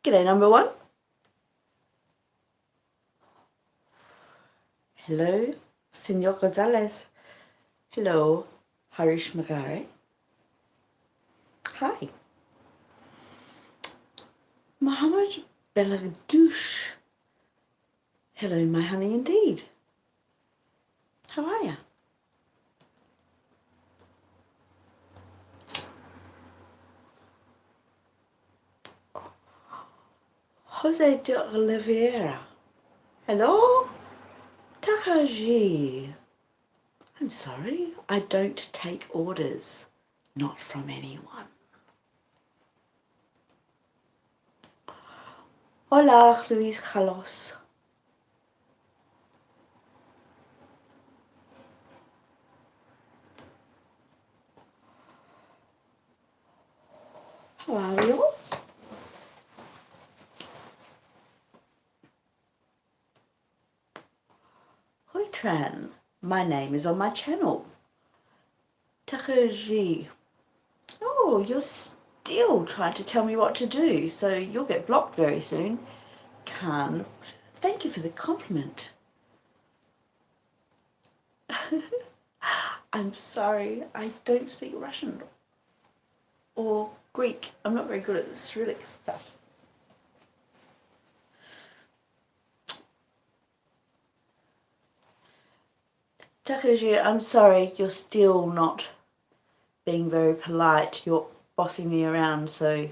G'day, number one. Hello, Senor Gonzalez. Hello, Harish Magare. Hi. Mohammed Belagdouche. Hello, my honey indeed. How are you? Jose de Oliveira. Hello? Takaji. I'm sorry, I don't take orders. Not from anyone. Hola, Luis Carlos. How are you? Hoi Tran, my name is on my channel. Takaji. Oh, you're still trying to tell me what to do, so you'll get blocked very soon. Khan, thank you for the compliment. I'm sorry, I don't speak Russian or Greek. I'm not very good at the Cyrillic stuff. Takaji, I'm sorry, you're still not being very polite. You're bossing me around, so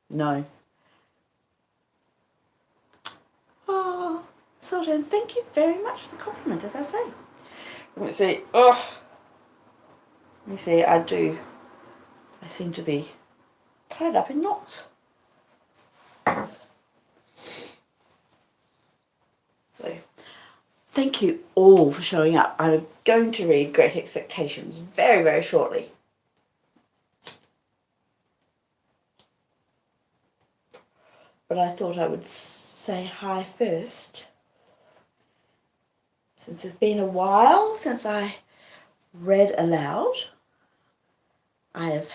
no. Oh, Sultan, thank you very much for the compliment, as I say. Let me see. Oh, let me see. I seem to be tied up in knots. So, thank you all for showing up. I'm going to read Great Expectations very, very shortly. But I thought I would say hi first. Since it's been a while since I read aloud, I've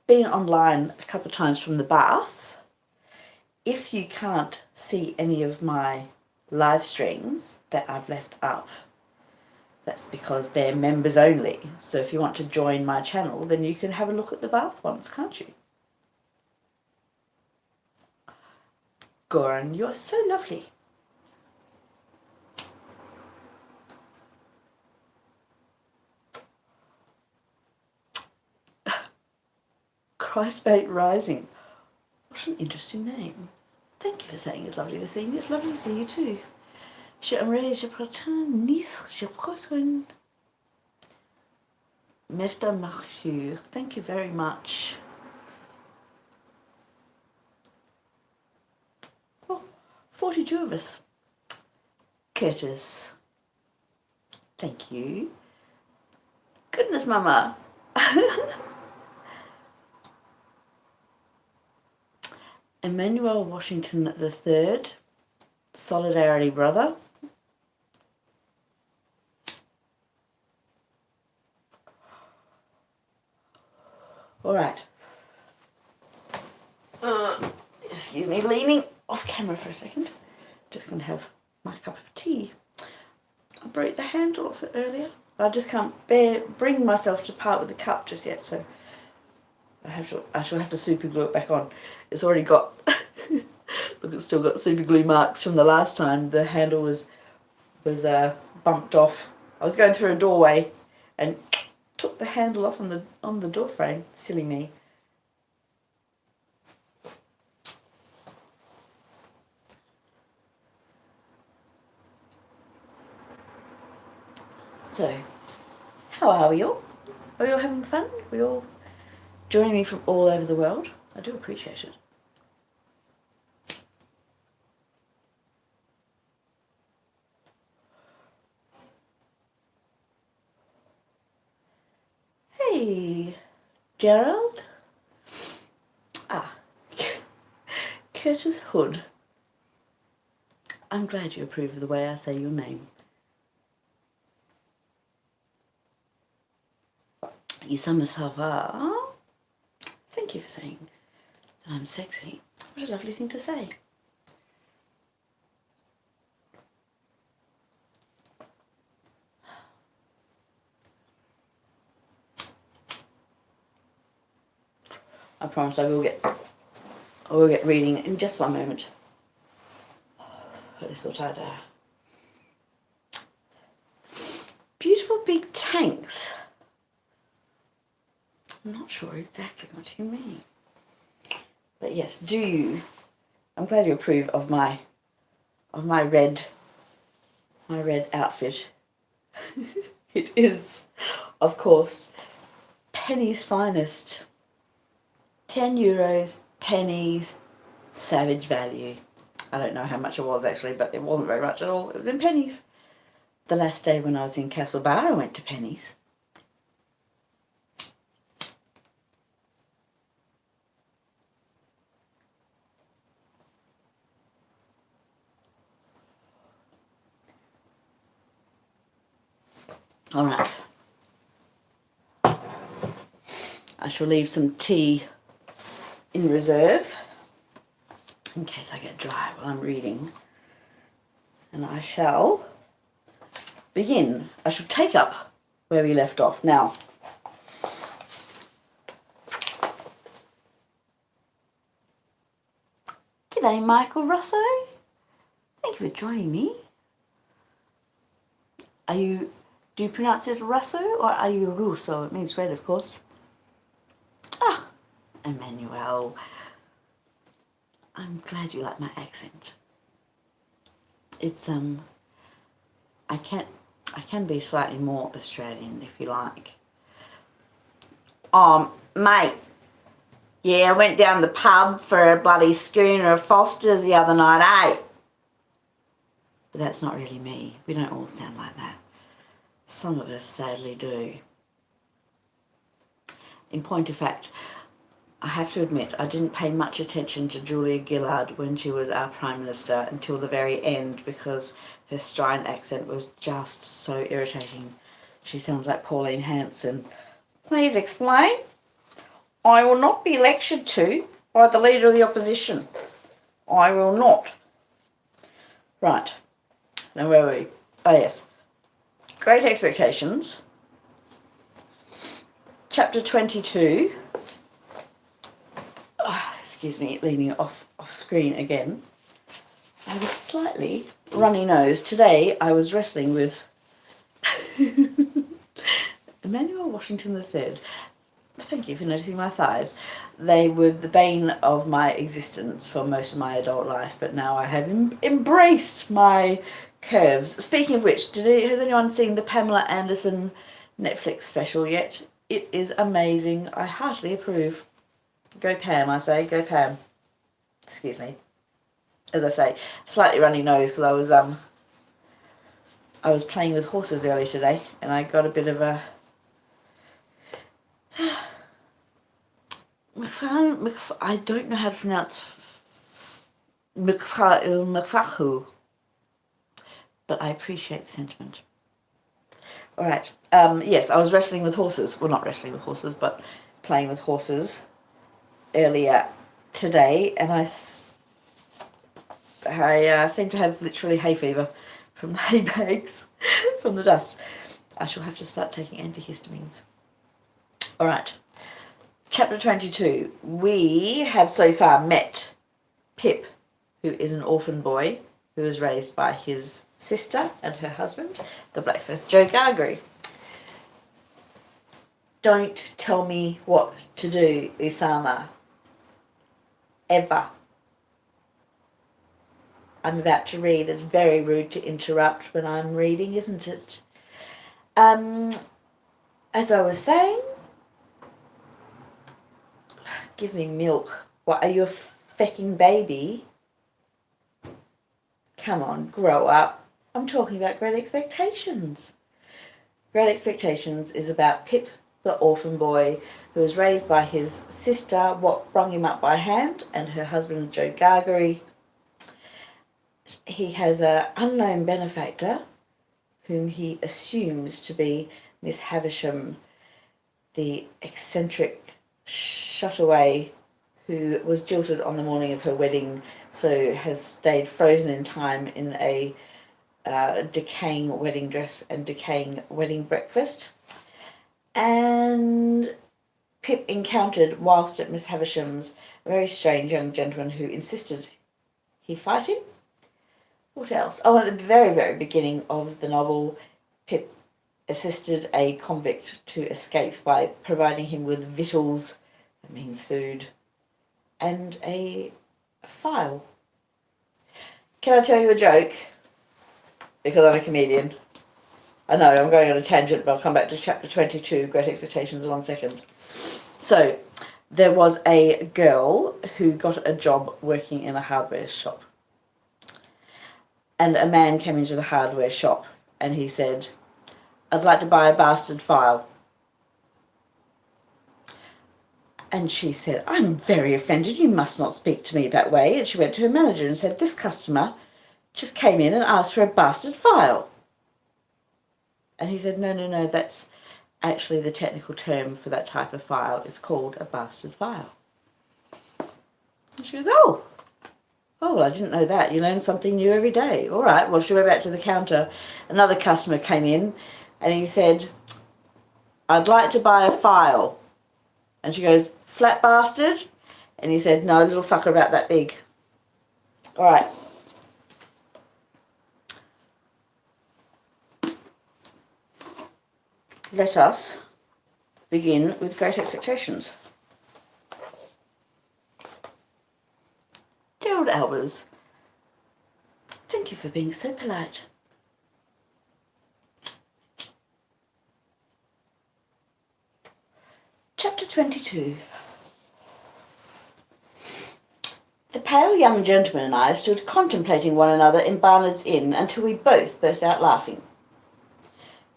been online a couple of times from the bath. If you can't see any of my live streams that I've left up, that's because they're members only. So if you want to join my channel, then you can have a look at the bath ones, can't you? Goran, you're so lovely. Christbait Rising. What an interesting name. Thank you for saying it's lovely to see me. It's lovely to see you too. J'aimerais, je prétends, Nice, je prétends. Mefta Marchur. Thank you very much. Oh, 42 of us. Curtis. Thank you. Goodness, Mama. Emmanuel Washington III. Solidarity Brother. Alright. Excuse me, leaning off camera for a second. Just going to have my cup of tea. I broke the handle off it earlier. I just can't bring myself to part with the cup just yet, so I shall have to super glue it back on. It's already got, look, it's still got super glue marks from the last time. The handle was bumped off. I was going through a doorway and took the handle off on the door frame. Silly me. So, how are we all? Are we all having fun? Are we all joining me from all over the world? I do appreciate it. Hey, Gerald. Ah, Curtis Hood. I'm glad you approve of the way I say your name. Usama Salvar. Thank you for saying and I'm sexy. What a lovely thing to say. I promise I will get reading in just one moment. I just thought I'd beautiful big tanks. I'm not sure exactly what you mean. But yes, do you? I'm glad you approve of my red outfit. It is, of course, Penny's finest. €10, pennies, savage value. I don't know how much it was actually, but it wasn't very much at all. It was in pennies. The last day when I was in Castlebar, I went to Pennies. All right. I shall leave some tea in reserve in case I get dry while I'm reading. And I shall begin. I shall take up where we left off. Now, g'day Michael Russo. Thank you for joining me. Do you pronounce it Russo or are you Russo? It means red, of course. Ah, Emmanuel. I'm glad you like my accent. It's I can be slightly more Australian if you like. Mate. Yeah, I went down the pub for a bloody schooner of Foster's the other night, eh? But that's not really me. We don't all sound like that. Some of us sadly do. In point of fact, I have to admit, I didn't pay much attention to Julia Gillard when she was our Prime Minister until the very end because her Australian accent was just so irritating. She sounds like Pauline Hanson. Please explain. I will not be lectured to by the Leader of the Opposition. I will not. Right. Now where were we? Oh yes. Great Expectations. Chapter 22. Oh, excuse me, leaning off screen again. I have a slightly runny nose. Today I was wrestling with Emmanuel Washington III. Thank you for noticing my thighs. They were the bane of my existence for most of my adult life, but now I have embraced my curves. Speaking of which, has anyone seen the Pamela Anderson Netflix special yet? It is amazing. I heartily approve. Go Pam, I say. Go Pam. Excuse me. As I say, slightly runny nose because I was playing with horses earlier today and I got a bit of a I don't know how to pronounce Mcfahu, but I appreciate the sentiment. Alright, yes, I was wrestling with horses. Well, not wrestling with horses, but playing with horses earlier today, and I seem to have literally hay fever from the hay bags, from the dust. I shall have to start taking antihistamines. Alright. Chapter 22. We have so far met Pip, who is an orphan boy who was raised by his sister and her husband, the blacksmith Joe Gargery. Don't tell me what to do, Usama. Ever. I'm about to read. It's very rude to interrupt when I'm reading, isn't it? As I was saying, give me milk. What, are you a fecking baby? Come on, grow up. I'm talking about Great Expectations. Great Expectations is about Pip, the orphan boy, who was raised by his sister, what brung him up by hand, and her husband, Joe Gargery. He has an unknown benefactor, whom he assumes to be Miss Havisham, the eccentric shutaway who was jilted on the morning of her wedding, so has stayed frozen in time in a decaying wedding dress and decaying wedding breakfast. And Pip encountered, whilst at Miss Havisham's, a very strange young gentleman who insisted he fight him. What else? Oh, at the very, very beginning of the novel, Pip assisted a convict to escape by providing him with victuals, that means food, and a file. Can I tell you a joke? Because I'm a comedian. I know, I'm going on a tangent, but I'll come back to chapter 22, Great Expectations, in 1 second. So, there was a girl who got a job working in a hardware shop. And a man came into the hardware shop and he said, "I'd like to buy a bastard file." And she said, "I'm very offended, you must not speak to me that way." And she went to her manager and said, "This customer just came in and asked for a bastard file." And he said, no, that's actually the technical term for that type of file. It's called a bastard file." And she goes, oh, well, I didn't know that. You learn something new every day. All right. Well, she went back to the counter. Another customer came in and he said, "I'd like to buy a file." And she goes, "Flat bastard?" And he said, "No, little fucker about that big." All right. Let us begin with Great Expectations. Gerald Albers, thank you for being so polite. Chapter 22. The pale young gentleman and I stood contemplating one another in Barnard's Inn until we both burst out laughing.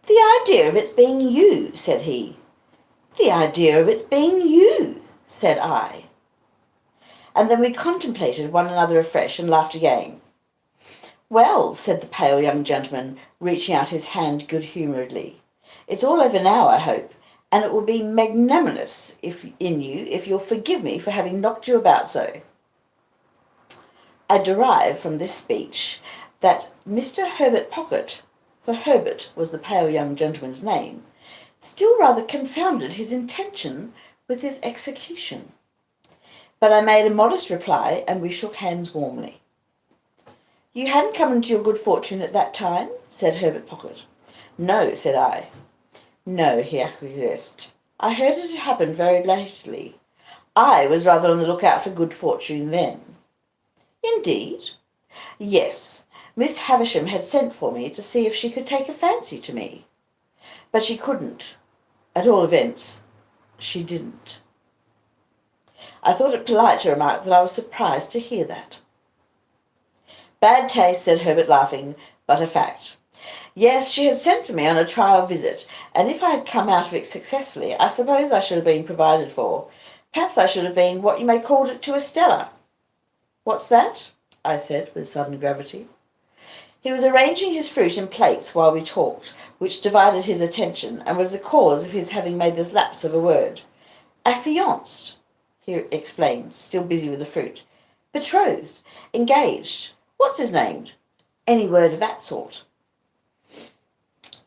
"The idea of its being you," said he. "The idea of its being you," said I. And then we contemplated one another afresh and laughed again. "Well," said the pale young gentleman, reaching out his hand good-humouredly, "it's all over now, I hope, and it will be magnanimous if you'll forgive me for having knocked you about so." I derive from this speech that Mr. Herbert Pocket, for Herbert was the pale young gentleman's name, still rather confounded his intention with his execution. But I made a modest reply, and we shook hands warmly. "You hadn't come into your good fortune at that time?" said Herbert Pocket. "No," said I. "No," he acquiesced. "I heard it had happened very lately. I was rather on the lookout for good fortune then." "Indeed?" "Yes. Miss Havisham had sent for me to see if she could take a fancy to me. But she couldn't. At all events, she didn't." I thought it polite to remark that I was surprised to hear that. "Bad taste," said Herbert, laughing, "but a fact. Yes, she had sent for me on a trial visit, and if I had come out of it successfully, I suppose I should have been provided for. Perhaps I should have been what you may call it to a Stella." "What's that?" I said with sudden gravity. He was arranging his fruit in plates while we talked, which divided his attention, and was the cause of his having made this lapse of a word. "Affianced," he explained, still busy with the fruit. "Betrothed. Engaged. What's his name?" Any word of that sort.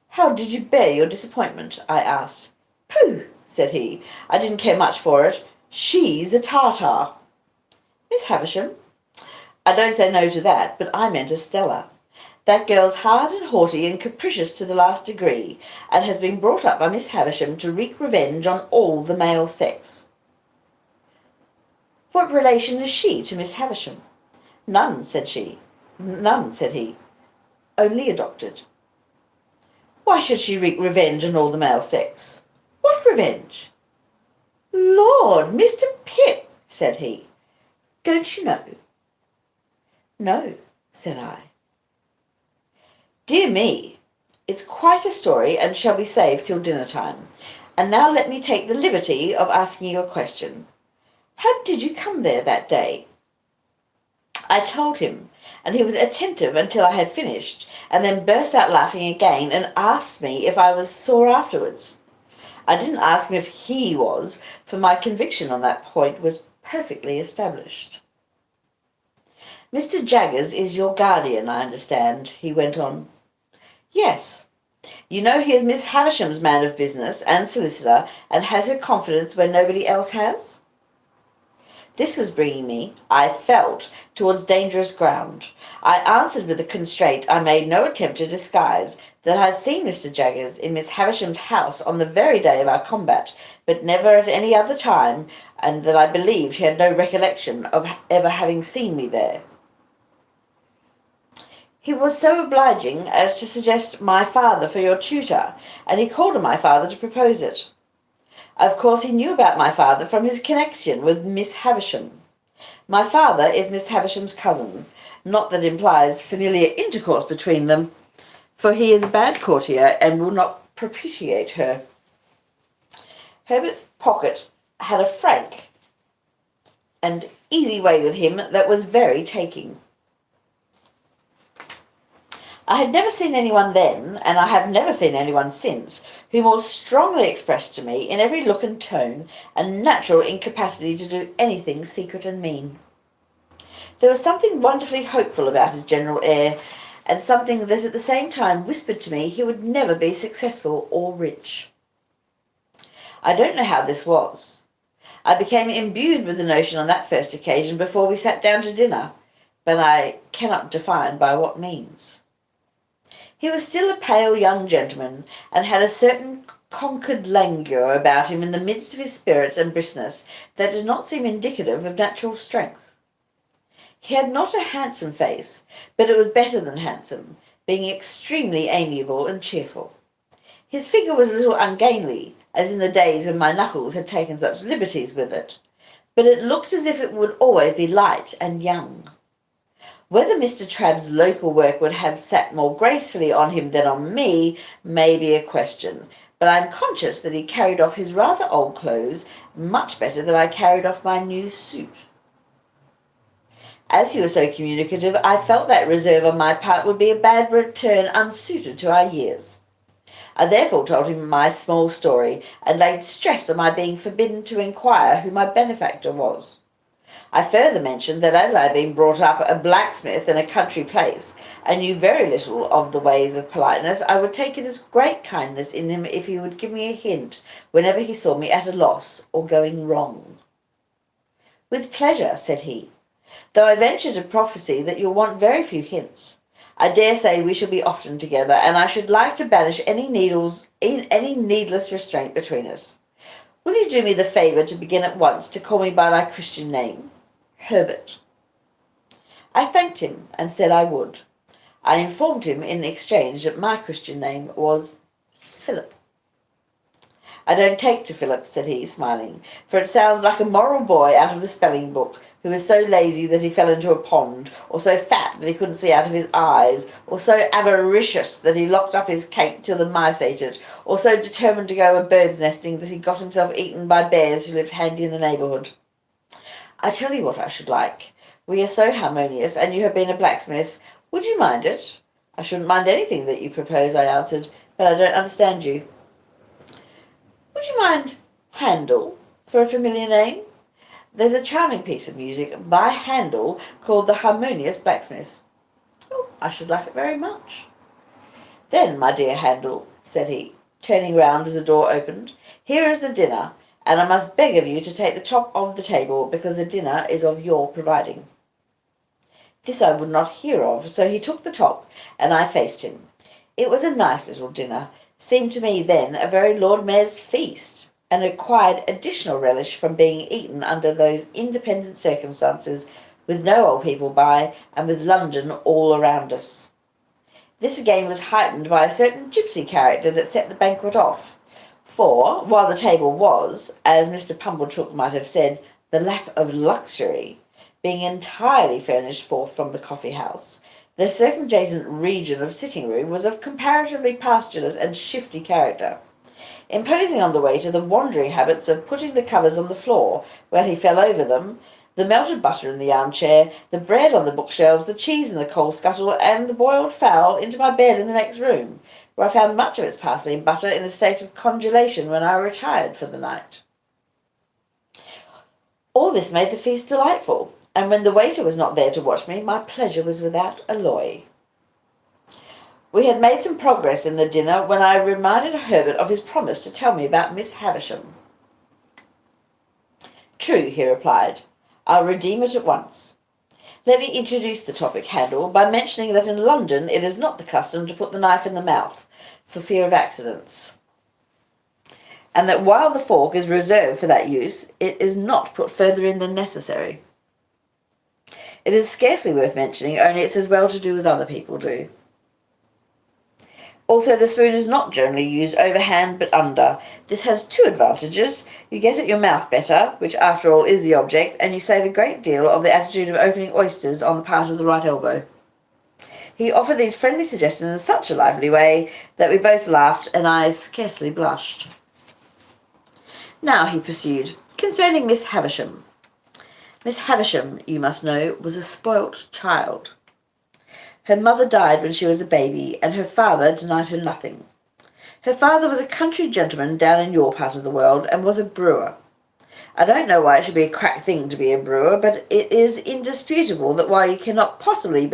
"How did you bear your disappointment?" I asked. "Pooh," said he. "I didn't care much for it. She's a Tartar." "Miss Havisham?" "I don't say no to that, but I meant a Stella. That girl's hard and haughty and capricious to the last degree, and has been brought up by Miss Havisham to wreak revenge on all the male sex." "What relation is she to Miss Havisham?" "None," said she. "None," said he. "Only adopted." "Why should she wreak revenge on all the male sex?" "What revenge?" "Lord, Mr. Pip," said he. "Don't you know?" "No," said I. "Dear me, it's quite a story and shall be saved till dinner time. And now let me take the liberty of asking you a question. How did you come there that day?" I told him, and he was attentive until I had finished, and then burst out laughing again and asked me if I was sore afterwards. I didn't ask him if he was, for my conviction on that point was perfectly established. Mr. Jaggers is your guardian, I understand, he went on. Yes. You know he is Miss Havisham's man of business and solicitor, and has her confidence where nobody else has? This was bringing me, I felt, towards dangerous ground. I answered with a constraint I made no attempt to disguise, that I had seen Mr. Jaggers in Miss Havisham's house on the very day of our combat, but never at any other time, and that I believed he had no recollection of ever having seen me there. He was so obliging as to suggest my father for your tutor, and he called on my father to propose it. Of course he knew about my father from his connection with Miss Havisham. My father is Miss Havisham's cousin, not that implies familiar intercourse between them, for he is a bad courtier and will not propitiate her. Herbert Pocket had a frank and easy way with him that was very taking. I had never seen anyone then, and I have never seen anyone since, who more strongly expressed to me, in every look and tone, a natural incapacity to do anything secret and mean. There was something wonderfully hopeful about his general air, and something that at the same time whispered to me he would never be successful or rich. I don't know how this was. I became imbued with the notion on that first occasion before we sat down to dinner, but I cannot define by what means. He was still a pale young gentleman, and had a certain conquered languor about him in the midst of his spirits and briskness that did not seem indicative of natural strength. He had not a handsome face, but it was better than handsome, being extremely amiable and cheerful. His figure was a little ungainly, as in the days when my knuckles had taken such liberties with it, but it looked as if it would always be light and young. Whether Mr. Trabb's local work would have sat more gracefully on him than on me may be a question, but I am conscious that he carried off his rather old clothes much better than I carried off my new suit. As he was so communicative, I felt that reserve on my part would be a bad return unsuited to our years. I therefore told him my small story, and laid stress on my being forbidden to inquire who my benefactor was. I further mentioned that as I had been brought up a blacksmith in a country place, and knew very little of the ways of politeness, I would take it as great kindness in him if he would give me a hint whenever he saw me at a loss or going wrong. With pleasure, said he, though I venture to prophesy that you'll want very few hints. I dare say we shall be often together, and I should like to banish any needless restraint between us. Will you do me the favour to begin at once to call me by my Christian name? Herbert. I thanked him and said I would. I informed him in exchange that my Christian name was Philip. I don't take to Philip, said he, smiling, for it sounds like a moral boy out of the spelling book, who was so lazy that he fell into a pond, or so fat that he couldn't see out of his eyes, or so avaricious that he locked up his cake till the mice ate it, or so determined to go a bird's nesting that he got himself eaten by bears who lived handy in the neighbourhood. I tell you what I should like. We are so harmonious, and you have been a blacksmith. Would you mind it? I shouldn't mind anything that you propose, I answered, but I don't understand you. Would you mind Handel for a familiar name? There's a charming piece of music by Handel called The Harmonious Blacksmith. Oh, I should like it very much. Then, my dear Handel, said he, turning round as the door opened, here is the dinner, and I must beg of you to take the top of the table, because the dinner is of your providing. This I would not hear of, so he took the top, and I faced him. It was a nice little dinner, seemed to me then a very Lord Mayor's feast, and acquired additional relish from being eaten under those independent circumstances, with no old people by, and with London all around us. This again was heightened by a certain gipsy character that set the banquet off, for, while the table was, as Mr. Pumblechook might have said, the lap of luxury, being entirely furnished forth from the coffee-house, the circumjacent region of sitting-room was of comparatively pastureless and shifty character, imposing on the waiter the wandering habits of putting the covers on the floor, where he fell over them, the melted butter in the armchair, the bread on the bookshelves, the cheese in the coal scuttle, and the boiled fowl into my bed in the next room, where I found much of its parsley and butter in a state of congelation when I retired for the night. All this made the feast delightful, and when the waiter was not there to watch me, my pleasure was without alloy. We had made some progress in the dinner when I reminded Herbert of his promise to tell me about Miss Havisham. True, he replied. I'll redeem it at once. Let me introduce the topic, Handel, by mentioning that in London it is not the custom to put the knife in the mouth, for fear of accidents, and that while the fork is reserved for that use, it is not put further in than necessary. It is scarcely worth mentioning, only it's as well to do as other people do. Also, the spoon is not generally used overhand but under. This has two advantages. You get at your mouth better, which after all is the object, and you save a great deal of the attitude of opening oysters on the part of the right elbow. He offered these friendly suggestions in such a lively way that we both laughed and I scarcely blushed. Now, he pursued, concerning Miss Havisham. Miss Havisham, you must know, was a spoilt child. Her mother died when she was a baby, and her father denied her nothing. Her father was a country gentleman down in your part of the world, and was a brewer. I don't know why it should be a crack thing to be a brewer, but it is indisputable that while you cannot possibly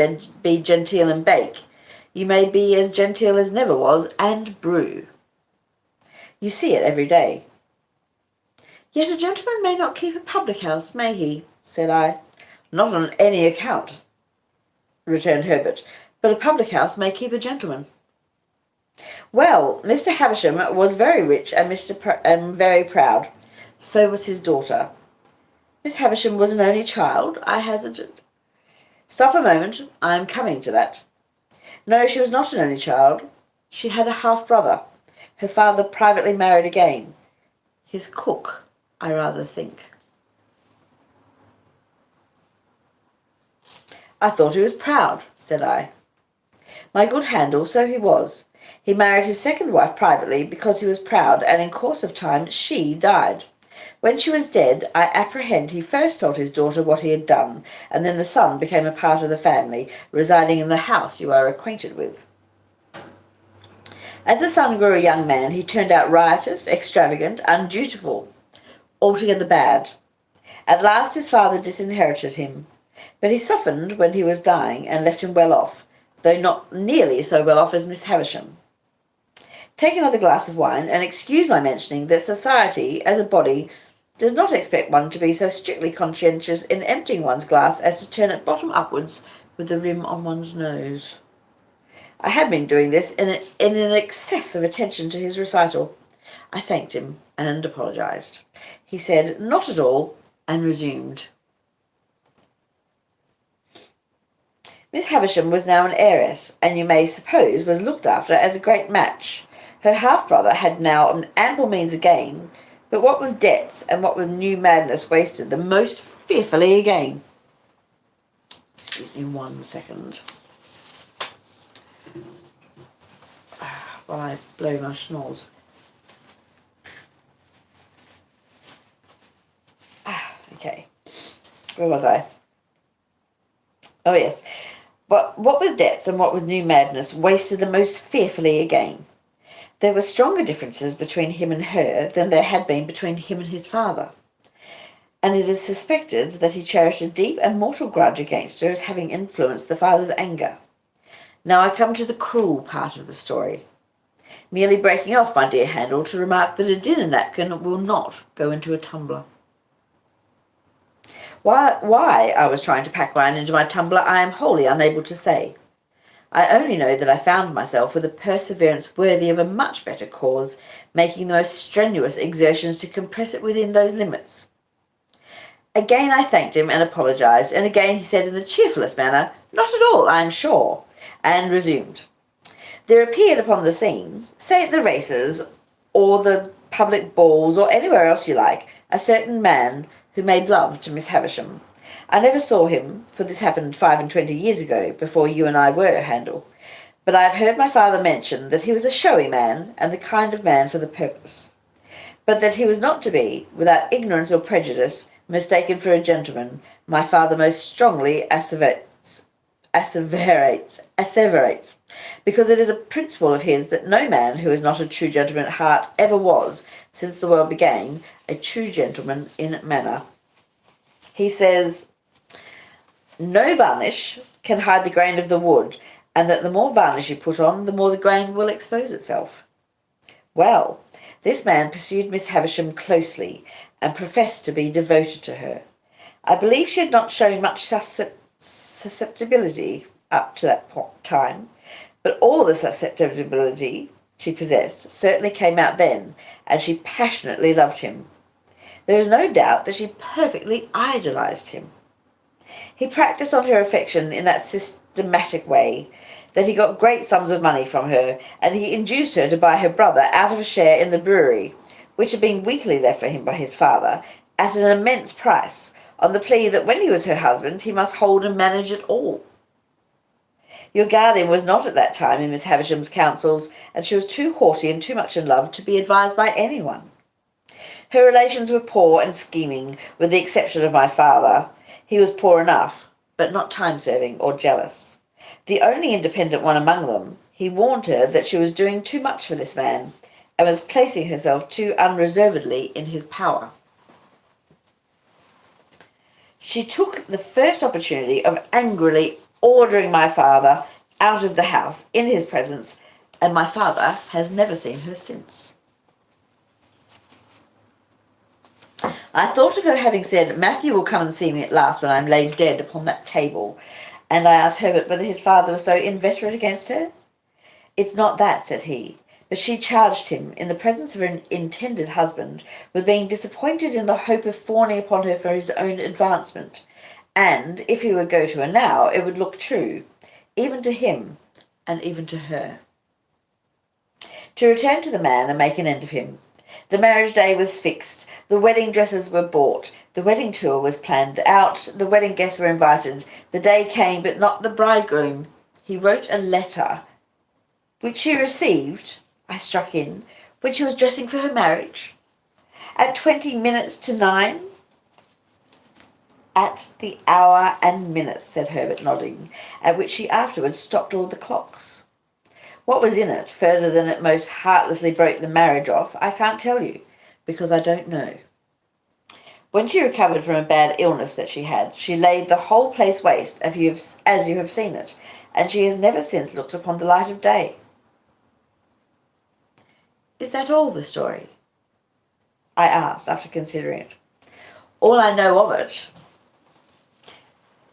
be genteel and bake, you may be as genteel as never was and brew. You see it every day. Yet a gentleman may not keep a public house, may he? Said I. Not on any account, returned Herbert, but a public house may keep a gentleman. Well, Mr. Havisham was very rich and very proud. So was his daughter. Miss Havisham was an only child, I hazarded. Stop a moment, I am coming to that. No, she was not an only child. She had a half-brother. Her father privately married again. His cook, I rather think. I thought he was proud, said I. My good Handel, so he was. He married his second wife privately because he was proud, and in course of time she died. When she was dead, I apprehend he first told his daughter what he had done, and then the son became a part of the family, residing in the house you are acquainted with. As the son grew a young man, he turned out riotous, extravagant, undutiful, altogether bad. At last his father disinherited him, but he softened when he was dying and left him well off, though not nearly so well off as Miss Havisham. Take another glass of wine, and excuse my mentioning that society, as a body, does not expect one to be so strictly conscientious in emptying one's glass as to turn it bottom upwards with the rim on one's nose. I had been doing this in an excess of attention to his recital. I thanked him and apologized. He said, not at all, and resumed. Miss Havisham was now an heiress, and you may suppose was looked after as a great match. Her half-brother had now an ample means of gain, but what with debts and what with new madness wasted them most fearfully again. Excuse me 1 second. While I blow my schnoz. Okay. Where was I? Oh, yes. But what with debts and what with new madness wasted them most fearfully again. There were stronger differences between him and her than there had been between him and his father, and it is suspected that he cherished a deep and mortal grudge against her as having influenced the father's anger. Now I come to the cruel part of the story, merely breaking off, my dear Handel, to remark that a dinner napkin will not go into a tumbler. Why I was trying to pack wine into my tumbler I am wholly unable to say. I only know that I found myself with a perseverance worthy of a much better cause, making the most strenuous exertions to compress it within those limits. Again I thanked him and apologized, and again he said in the cheerfullest manner, not at all, I am sure, and resumed. There appeared upon the scene, say at the races, or the public balls, or anywhere else you like, a certain man who made love to Miss Havisham. I never saw him, for this happened 25 years ago, before you and I were, Handel. But I have heard my father mention that he was a showy man, and the kind of man for the purpose. But that he was not to be, without ignorance or prejudice, mistaken for a gentleman, my father most strongly asseverates, because it is a principle of his that no man who is not a true gentleman at heart ever was, since the world began, a true gentleman in manner. He says, no varnish can hide the grain of the wood, and that the more varnish you put on, the more the grain will expose itself. Well, this man pursued Miss Havisham closely and professed to be devoted to her. I believe she had not shown much susceptibility up to that time, but all the susceptibility she possessed certainly came out then, and she passionately loved him. There is no doubt that she perfectly idolized him. He practised on her affection in that systematic way that he got great sums of money from her, and he induced her to buy her brother out of a share in the brewery, which had been weakly left for him by his father, at an immense price, on the plea that when he was her husband he must hold and manage it all. Your guardian was not at that time in Miss Havisham's counsels, and she was too haughty and too much in love to be advised by anyone. Her relations were poor and scheming, with the exception of my father. He was poor enough, but not time-serving or jealous. The only independent one among them, he warned her that she was doing too much for this man, and was placing herself too unreservedly in his power. She took the first opportunity of angrily ordering my father out of the house in his presence, and my father has never seen her since. I thought of her having said, Matthew will come and see me at last when I am laid dead upon that table, and I asked Herbert whether his father was so inveterate against her. It's not that, said he, but she charged him, in the presence of an intended husband, with being disappointed in the hope of fawning upon her for his own advancement, and if he would go to her now, it would look true, even to him, and even to her. To return to the man and make an end of him. The marriage day was fixed, the wedding dresses were bought, the wedding tour was planned out, the wedding guests were invited. The day came, but not the bridegroom. He wrote a letter, which she received, I struck in, when she was dressing for her marriage. At 20 minutes to 9? At the hour and minute, said Herbert, nodding, at which she afterwards stopped all the clocks. What was in it, further than it most heartlessly broke the marriage off, I can't tell you, because I don't know. When she recovered from a bad illness that she had, she laid the whole place waste, as you have seen it, and she has never since looked upon the light of day. Is that all the story? I asked, after considering it. All I know of it,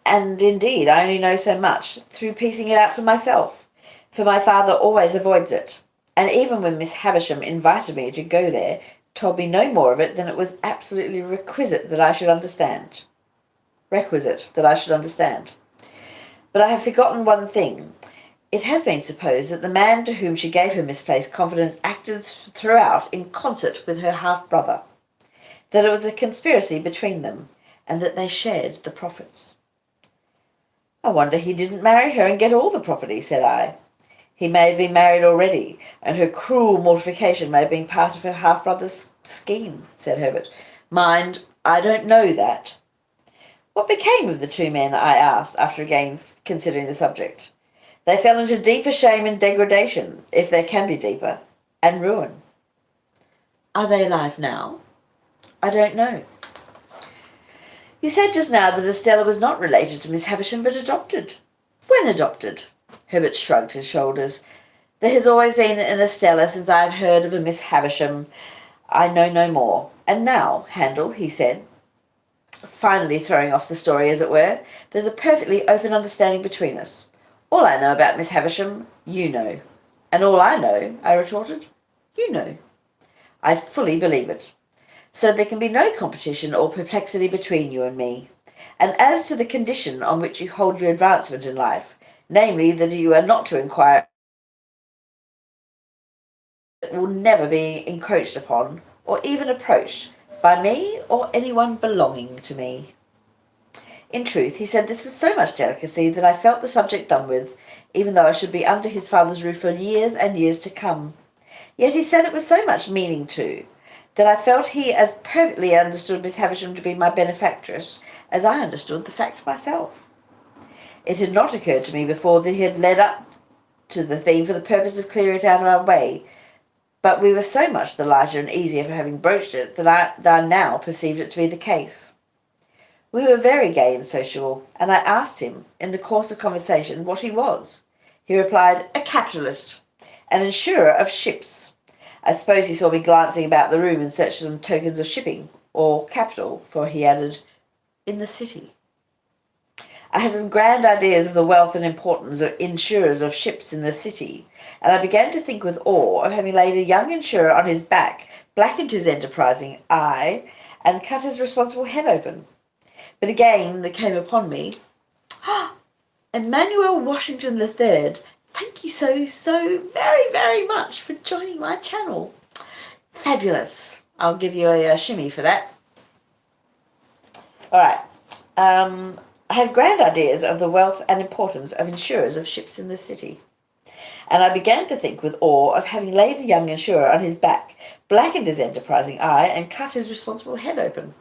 and indeed I only know so much, through piecing it out for myself. For my father always avoids it, and even when Miss Havisham invited me to go there, told me no more of it than it was absolutely requisite that I should understand. But I have forgotten one thing. It has been supposed that the man to whom she gave her misplaced confidence acted throughout in concert with her half-brother, that it was a conspiracy between them, and that they shared the profits. I wonder he didn't marry her and get all the property, said I. He may have been married already, and her cruel mortification may have been part of her half-brother's scheme, said Herbert. Mind, I don't know that. What became of the two men, I asked, after again considering the subject. They fell into deeper shame and degradation, if there can be deeper, and ruin. Are they alive now? I don't know. You said just now that Estella was not related to Miss Havisham, but adopted. When adopted? Herbert shrugged his shoulders. There has always been an Estella since I have heard of a Miss Havisham. I know no more. And now, Handel, he said, finally throwing off the story, as it were, there's a perfectly open understanding between us. All I know about Miss Havisham, you know. And all I know, I retorted, you know. I fully believe it. So there can be no competition or perplexity between you and me. And as to the condition on which you hold your advancement in life, namely that you are not to inquire, it will never be encroached upon or even approached by me or anyone belonging to me. In truth, he said this with so much delicacy that I felt the subject done with, even though I should be under his father's roof for years and years to come. Yet he said it with so much meaning too, that I felt he as perfectly understood Miss Havisham to be my benefactress as I understood the fact myself. It had not occurred to me before that he had led up to the theme for the purpose of clearing it out of our way, but we were so much the lighter and easier for having broached it that I now perceived it to be the case. We were very gay and sociable, and I asked him, in the course of conversation, what he was. He replied, a capitalist, an insurer of ships. I suppose he saw me glancing about the room in search of some tokens of shipping, or capital, for he added, in the city. I had some grand ideas of the wealth and importance of insurers of ships in the city, and I began to think with awe of having laid a young insurer on his back, blackened his enterprising eye, and cut his responsible head open. But again there came upon me, Emmanuel Washington III, thank you so very, very much for joining my channel. Fabulous. I'll give you a shimmy for that. Alright. I had grand ideas of the wealth and importance of insurers of ships in the city, and I began to think with awe of having laid a young insurer on his back, blackened his enterprising eye, and cut his responsible head open.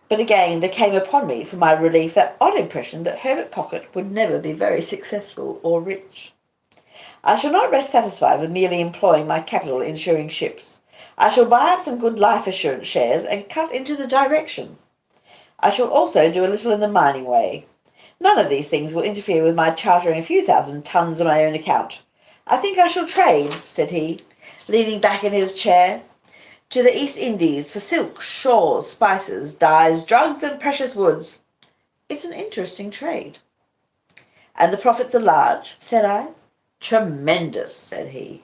But again there came upon me, for my relief, that odd impression that Herbert Pocket would never be very successful or rich. I shall not rest satisfied with merely employing my capital in insuring ships. I shall buy up some good life assurance shares and cut into the direction. I shall also do a little in the mining way. None of these things will interfere with my chartering a few thousand tons on my own account. I think I shall trade, said he, leaning back in his chair, to the East Indies for silk, shawls, spices, dyes, drugs, and precious woods. It's an interesting trade. And the profits are large, said I. Tremendous, said he.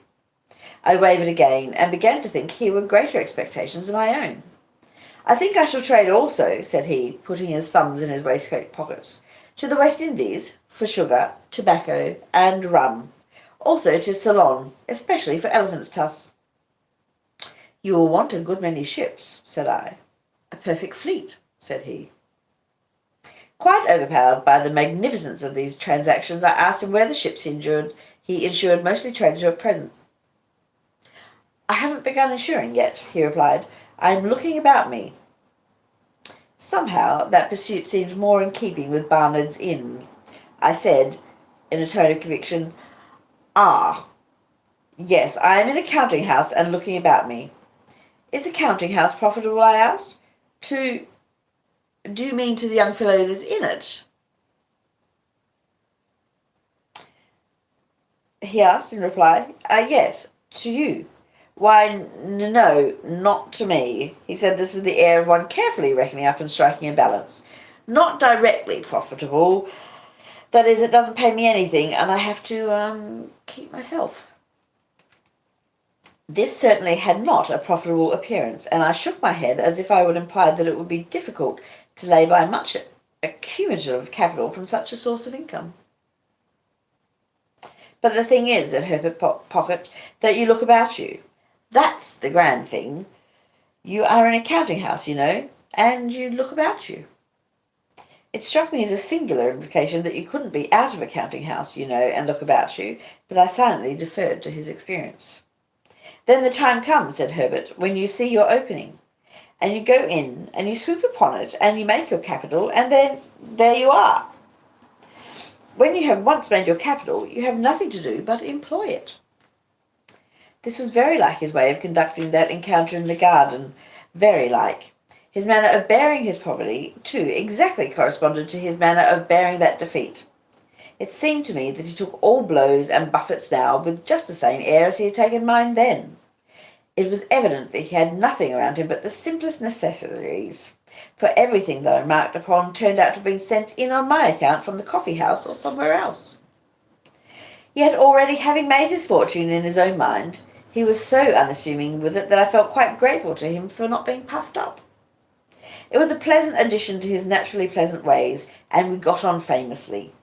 I wavered again, and began to think here were greater expectations than my own. I think I shall trade also, said he, putting his thumbs in his waistcoat pockets, to the West Indies for sugar, tobacco, and rum, also to Ceylon, especially for elephants' tusks. You will want a good many ships, said I. A perfect fleet, said he. Quite overpowered by the magnificence of these transactions, I asked him where the ships he insured mostly traded to at present. I haven't begun insuring yet, he replied. I am looking about me. Somehow that pursuit seemed more in keeping with Barnard's Inn. I said, in a tone of conviction, yes, I am in a counting house and looking about me. Is a counting house profitable, I asked. Do you mean to the young fellow that's in it? He asked in reply. Yes, to you. Why, no, not to me. He said this with the air of one carefully reckoning up and striking a balance. Not directly profitable. That is, it doesn't pay me anything, and I have to, keep myself. This certainly had not a profitable appearance, and I shook my head as if I would imply that it would be difficult to lay by much accumulative capital from such a source of income. But the thing is, said Herbert Pocket, that you look about you. That's the grand thing. You are in a counting house, you know, and you look about you. It struck me as a singular implication that you couldn't be out of a counting house, you know, and look about you, but I silently deferred to his experience. Then the time comes, said Herbert, when you see your opening, and you go in, and you swoop upon it, and you make your capital, and then there you are. When you have once made your capital, you have nothing to do but employ it. This was very like his way of conducting that encounter in the garden, very like. His manner of bearing his poverty, too, exactly corresponded to his manner of bearing that defeat. It seemed to me that he took all blows and buffets now with just the same air as he had taken mine then. It was evident that he had nothing around him but the simplest necessaries, for everything that I remarked upon turned out to have been sent in on my account from the coffee-house or somewhere else. Yet already having made his fortune in his own mind, he was so unassuming with it that I felt quite grateful to him for not being puffed up. It was a pleasant addition to his naturally pleasant ways, and we got on famously.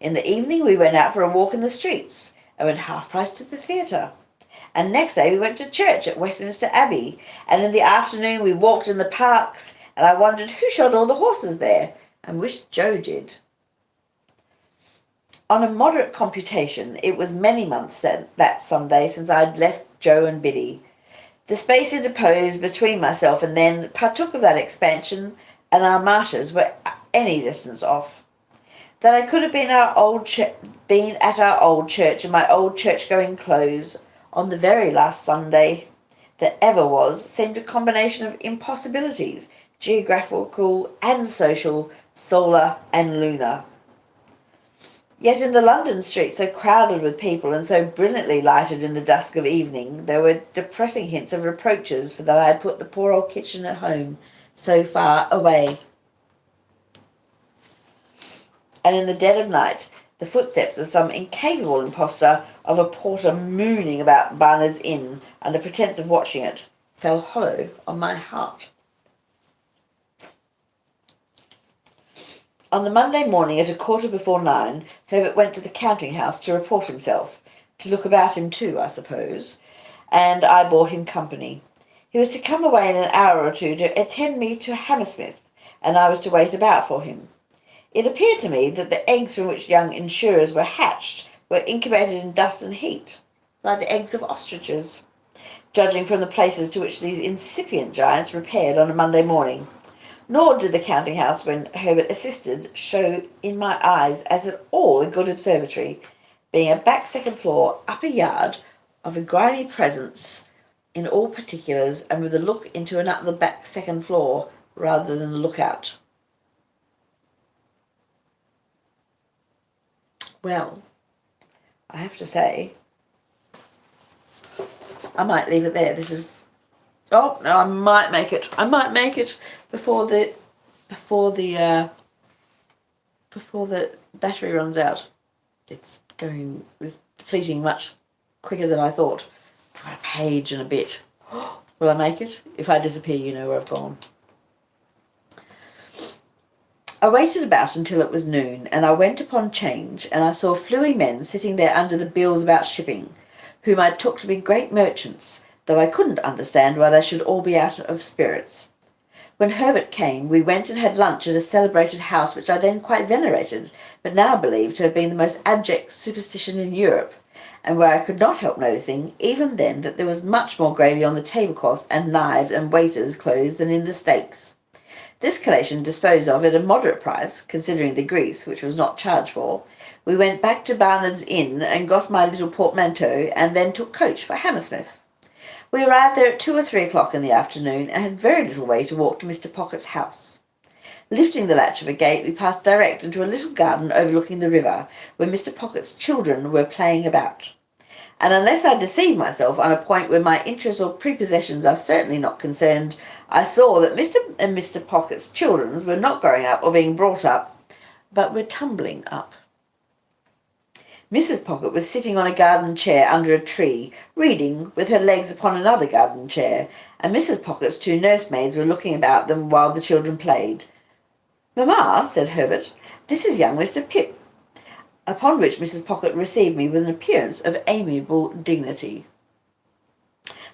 In the evening we went out for a walk in the streets, and went half-price to the theatre. And next day we went to church at Westminster Abbey, and in the afternoon we walked in the parks, and I wondered who shod all the horses there, and wished Joe did. On a moderate computation, it was many months that Sunday since I had left Joe and Biddy. The space interposed between myself and then partook of that expansion, and our martyrs were any distance off. That I could have been at our old church in my old church-going clothes on the very last Sunday that ever was seemed a combination of impossibilities geographical and social, solar and lunar. Yet in the London streets, so crowded with people and so brilliantly lighted in the dusk of evening, there were depressing hints of reproaches for that I had put the poor old kitchen at home so far away. And in the dead of night, the footsteps of some incapable impostor of a porter mooning about Barnard's Inn under pretence of watching it fell hollow on my heart. On the Monday morning at 9:15, Herbert went to the counting-house to report himself, to look about him too, I suppose, and I bore him company. He was to come away in an hour or two to attend me to Hammersmith, and I was to wait about for him. It appeared to me that the eggs from which young insurers were hatched were incubated in dust and heat, like the eggs of ostriches, judging from the places to which these incipient giants repaired on a Monday morning. Nor did the counting-house, when Herbert assisted, show in my eyes as at all a good observatory, being a back second floor, upper yard, of a grimy presence in all particulars, and with a look into another back second floor, rather than a look-out. Well, I have to say, I might leave it there. This is... Oh, no, I might make it. I might make it before the battery runs out. It's depleting much quicker than I thought. I've got a page and a bit. Will I make it? If I disappear, you know where I've gone. I waited about until it was noon, and I went upon change, and I saw fluey men sitting there under the bills about shipping, whom I took to be great merchants, though I couldn't understand why they should all be out of spirits. When Herbert came, we went and had lunch at a celebrated house which I then quite venerated, but now believed to have been the most abject superstition in Europe, and where I could not help noticing, even then, that there was much more gravy on the tablecloth and knives and waiters' clothes than in the steaks. This collation disposed of at a moderate price, considering the grease, which was not charged for, we went back to Barnard's Inn and got my little portmanteau, and then took coach for Hammersmith. We arrived there at 2 or 3 o'clock in the afternoon, and had very little way to walk to Mr. Pocket's house. Lifting the latch of a gate, we passed direct into a little garden overlooking the river, where Mr. Pocket's children were playing about. And unless I deceive myself on a point where my interests or prepossessions are certainly not concerned, I saw that Mr. and Mr. Pocket's children were not growing up or being brought up, but were tumbling up. Mrs. Pocket was sitting on a garden chair under a tree, reading, with her legs upon another garden chair, and Mrs. Pocket's 2 nursemaids were looking about them while the children played. "Mamma," said Herbert, "this is young Mr. Pip," upon which Mrs. Pocket received me with an appearance of amiable dignity.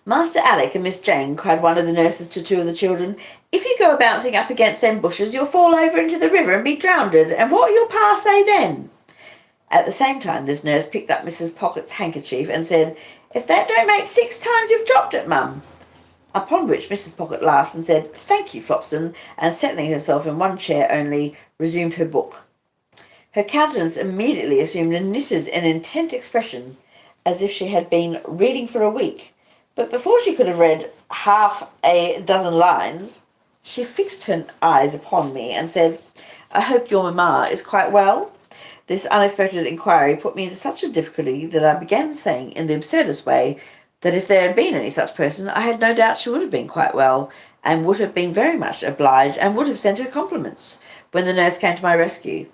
"Master Alick and Miss Jane," cried one of the nurses to 2 of the children, "if you go bouncing up against them bushes, you'll fall over into the river and be drowned, and what'll your pa say then?" At the same time, this nurse picked up Mrs. Pocket's handkerchief and said, "If that don't make 6 times you've dropped it, mum." Upon which Mrs. Pocket laughed and said, "Thank you, Flopson," and settling herself in one chair only, resumed her book. Her countenance immediately assumed a knitted and intent expression, as if she had been reading for a week, but before she could have read half a dozen lines, she fixed her eyes upon me and said, "I hope your mamma is quite well?" This unexpected inquiry put me into such a difficulty that I began saying, in the absurdest way, that if there had been any such person, I had no doubt she would have been quite well, and would have been very much obliged, and would have sent her compliments, when the nurse came to my rescue.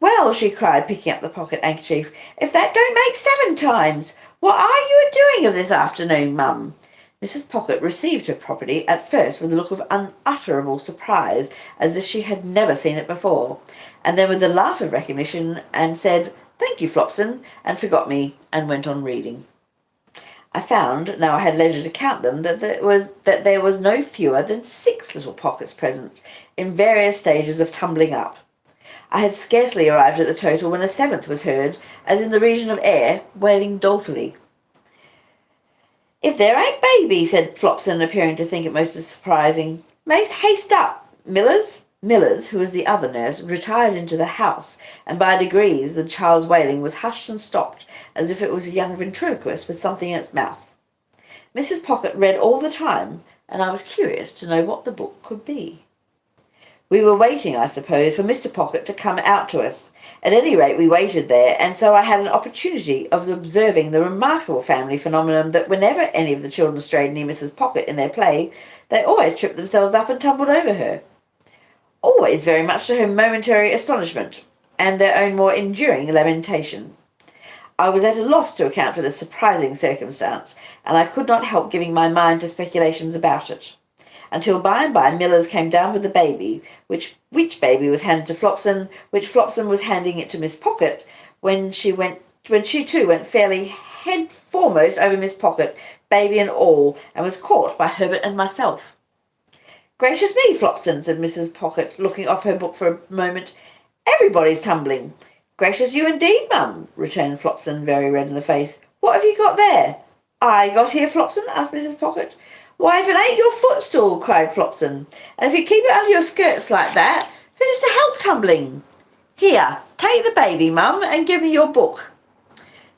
"Well," she cried, picking up the pocket handkerchief, "if that don't make 7 times! What are you a-doing of this afternoon, mum?" Mrs. Pocket received her property at first with a look of unutterable surprise, as if she had never seen it before, and then with a laugh of recognition, and said, "Thank you, Flopson," and forgot me, and went on reading. I found, now I had leisure to count them, that there was no fewer than 6 little Pockets present, in various stages of tumbling up. I had scarcely arrived at the total when a 7th was heard, as in the region of air, wailing dolefully. "If there ain't baby," said Flopson, appearing to think it most surprising. "Mace, haste up, Millers." Millers, who was the other nurse, retired into the house, and by degrees the child's wailing was hushed and stopped, as if it was a young ventriloquist with something in its mouth. Mrs. Pocket read all the time, and I was curious to know what the book could be. We were waiting, I suppose, for Mr. Pocket to come out to us. At any rate, we waited there, and so I had an opportunity of observing the remarkable family phenomenon that whenever any of the children strayed near Mrs. Pocket in their play, they always tripped themselves up and tumbled over her. Always very much to her momentary astonishment, and their own more enduring lamentation. I was at a loss to account for this surprising circumstance, and I could not help giving my mind to speculations about it. Until by and by Millers came down with the baby, which baby was handed to Flopson, which Flopson was handing it to Miss Pocket, when she too went fairly head foremost over Miss Pocket, baby and all, and was caught by Herbert and myself. "Gracious me, Flopson," said Mrs. Pocket, looking off her book for a moment. "Everybody's tumbling." "Gracious you indeed, mum," returned Flopson, very red in the face. "What have you got there?" "I got here, Flopson?" asked Mrs. Pocket. "Why, if it ain't your footstool," cried Flopson. "And if you keep it under your skirts like that, who's to help tumbling? Here, take the baby, mum, and give me your book."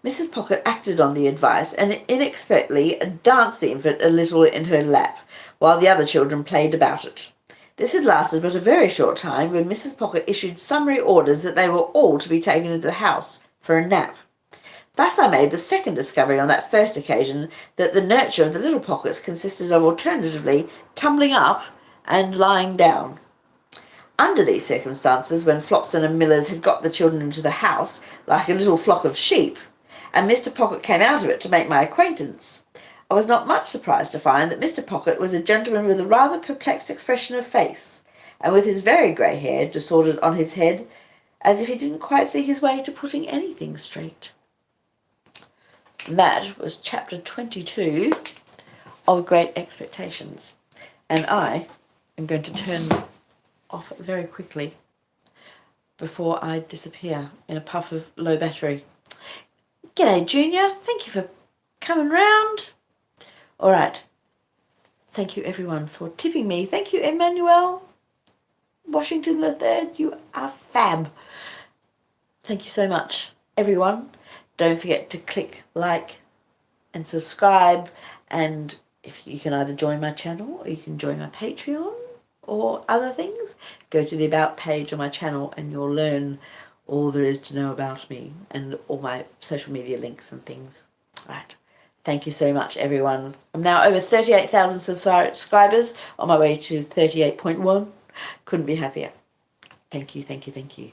Mrs. Pocket acted on the advice, and inexpertly danced the infant a little in her lap, while the other children played about it. This had lasted but a very short time, when Mrs. Pocket issued summary orders that they were all to be taken into the house for a nap. Thus I made the second discovery on that first occasion, that the nurture of the little Pockets consisted of alternatively tumbling up and lying down. Under these circumstances, when Flopson and Millers had got the children into the house, like a little flock of sheep, and Mr. Pocket came out of it to make my acquaintance, I was not much surprised to find that Mr. Pocket was a gentleman with a rather perplexed expression of face, and with his very grey hair disordered on his head, as if he didn't quite see his way to putting anything straight. That was chapter 22 of Great Expectations, and I am going to turn off very quickly before I disappear in a puff of low battery. G'day, Junior. Thank you for coming round. All right. Thank you, everyone, for tipping me. Thank you, Emmanuel Washington III. You are fab. Thank you so much, everyone. Don't forget to click like and subscribe, and if you can either join my channel or you can join my Patreon or other things, go to the About page on my channel and you'll learn all there is to know about me and all my social media links and things. All right. Thank you so much, everyone. I'm now over 38,000 subscribers, on my way to 38.1. Couldn't be happier. Thank you, thank you, thank you.